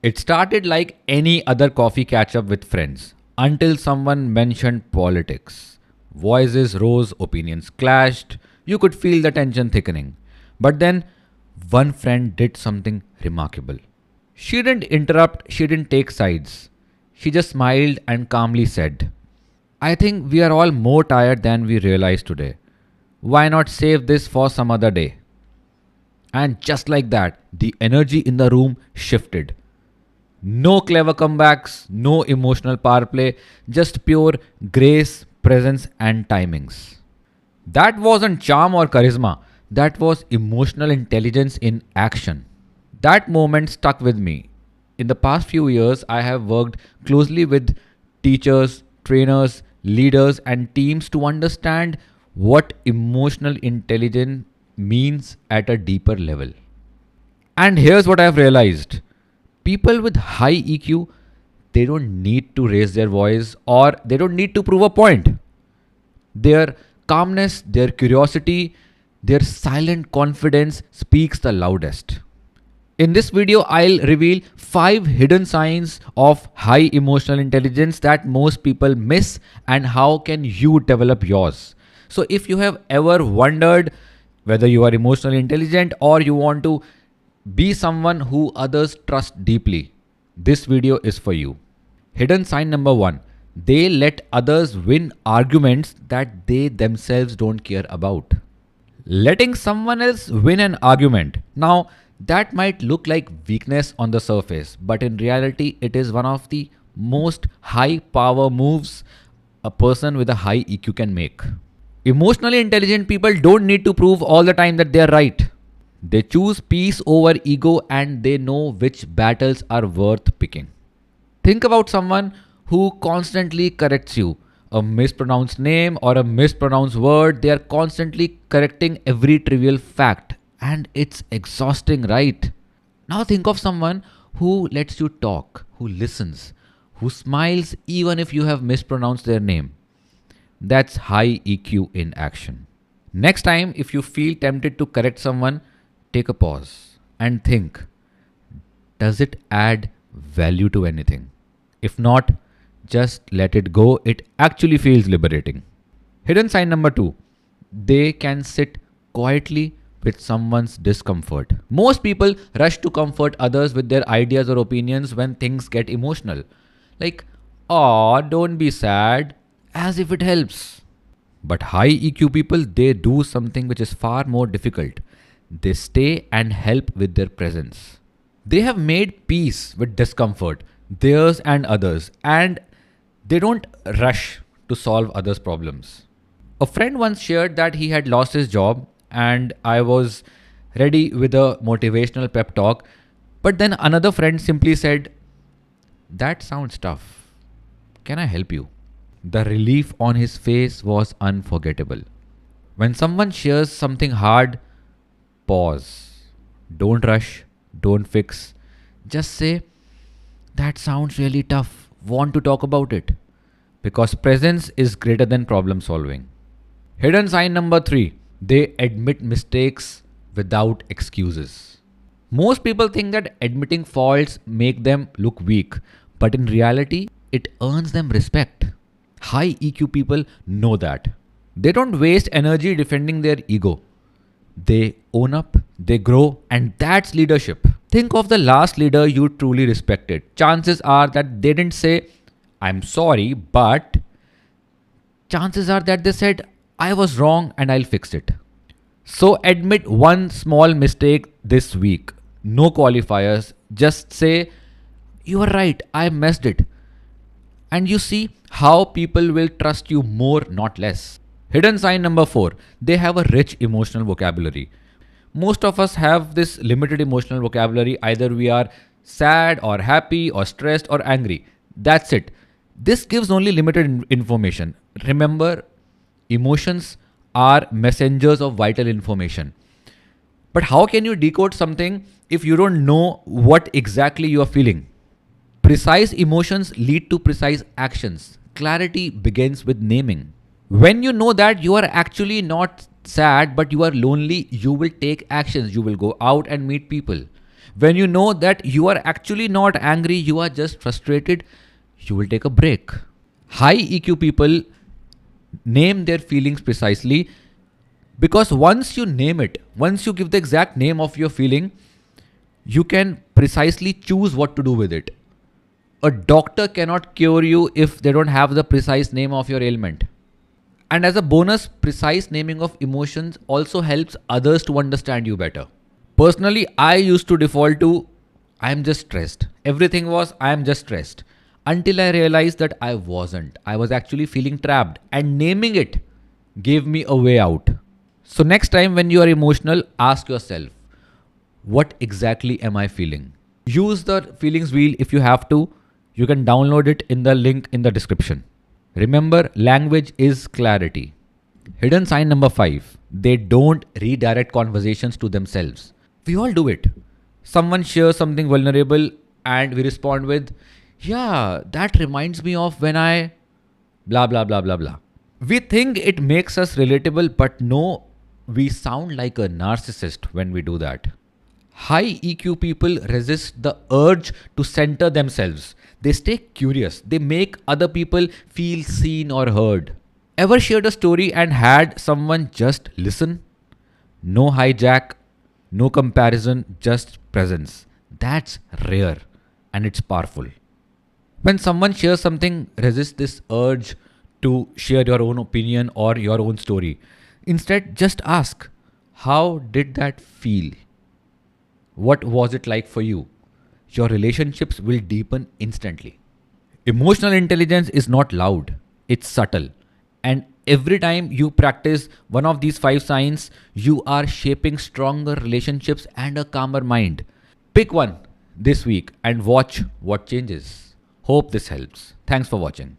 It started like any other coffee catch up with friends until someone mentioned politics. Voices rose, opinions clashed. You could feel the tension thickening. But then one friend did something remarkable. She didn't interrupt, she didn't take sides. She just smiled and calmly said, I think we are all more tired than we realize today. Why not save this for some other day? And just like that, the energy in the room shifted. No clever comebacks, no emotional power play, just pure grace, presence, and timings. That wasn't charm or charisma, that was emotional intelligence in action. That moment stuck with me. In the past few years, I have worked closely with teachers, trainers, leaders, and teams to understand what emotional intelligence means at a deeper level. And here's what I've realized: people with high EQ, they don't need to raise their voice or they don't need to prove a point. Their calmness, their curiosity, their silent confidence speaks the loudest. In this video, I'll reveal 5 hidden signs of high emotional intelligence that most people miss and how can you develop yours. So if you have ever wondered whether you are emotionally intelligent or you want to be someone who others trust deeply, this video is for you. Hidden sign number 1. They let others win arguments that they themselves don't care about. Letting someone else win an argument. Now, that might look like weakness on the surface, but in reality, it is one of the most high power moves a person with a high EQ can make. Emotionally intelligent people don't need to prove all the time that they are right. They choose peace over ego and they know which battles are worth picking. Think about someone who constantly corrects you. A mispronounced name or a mispronounced word, they are constantly correcting every trivial fact. And it's exhausting, right? Now think of someone who lets you talk, who listens, who smiles even if you have mispronounced their name. That's high EQ in action. Next time, if you feel tempted to correct someone, take a pause and think, does it add value to anything? If not, just let it go. It actually feels liberating. Hidden sign number 2. They can sit quietly with someone's discomfort. Most people rush to comfort others with their ideas or opinions when things get emotional. Like, oh, don't be sad, as if it helps. But high EQ people, they do something which is far more difficult. They stay and help with their presence. They have made peace with discomfort, theirs and others, and they don't rush to solve others' problems. A friend once shared that he had lost his job, and I was ready with a motivational pep talk. But then another friend simply said, that sounds tough. Can I help you? The relief on his face was unforgettable. When someone shares something hard, pause. Don't rush. Don't fix. Just say, that sounds really tough. Want to talk about it? Because presence is greater than problem solving. Hidden sign number 3. They admit mistakes without excuses. Most people think that admitting faults make them look weak, but in reality, it earns them respect. High EQ people know that. They don't waste energy defending their ego. They own up, they grow, and that's leadership. Think of the last leader you truly respected. Chances are that they didn't say, I'm sorry, but chances are that they said, I was wrong and I'll fix it. So admit one small mistake this week. No qualifiers. Just say, you are right, I messed it. And you see how people will trust you more, not less. Hidden sign number 4. They have a rich emotional vocabulary. Most of us have this limited emotional vocabulary. Either we are sad or happy or stressed or angry. That's it. This gives only limited information. Remember, emotions are messengers of vital information. But how can you decode something if you don't know what exactly you are feeling? Precise emotions lead to precise actions. Clarity begins with naming. When you know that you are actually not sad but you are lonely, you will take actions. You will go out and meet people. When you know that you are actually not angry, you are just frustrated, you will take a break. High EQ people name their feelings precisely because once you name it, once you give the exact name of your feeling, you can precisely choose what to do with it. A doctor cannot cure you if they don't have the precise name of your ailment. And as a bonus, precise naming of emotions also helps others to understand you better. Personally, I used to default to I am just stressed. Everything was I am just stressed. Until I realized that I wasn't. I was actually feeling trapped, and naming it gave me a way out. So, next time when you are emotional, ask yourself, what exactly am I feeling? Use the feelings wheel if you have to. You can download it in the link in the description. Remember, language is clarity. Hidden sign number 5. They don't redirect conversations to themselves. We all do it. Someone shares something vulnerable and we respond with, yeah, that reminds me of when I blah blah blah blah blah. We think it makes us relatable, but no, we sound like a narcissist when we do that. High EQ people resist the urge to center themselves. They stay curious. They make other people feel seen or heard. Ever shared a story and had someone just listen? No hijack, no comparison, just presence. That's rare and it's powerful. When someone shares something, resist this urge to share your own opinion or your own story. Instead, just ask, how did that feel? What was it like for you? Your relationships will deepen instantly. Emotional intelligence is not loud, it's subtle. And every time you practice one of these 5 signs, you are shaping stronger relationships and a calmer mind. Pick one this week and watch what changes. Hope this helps. Thanks for watching.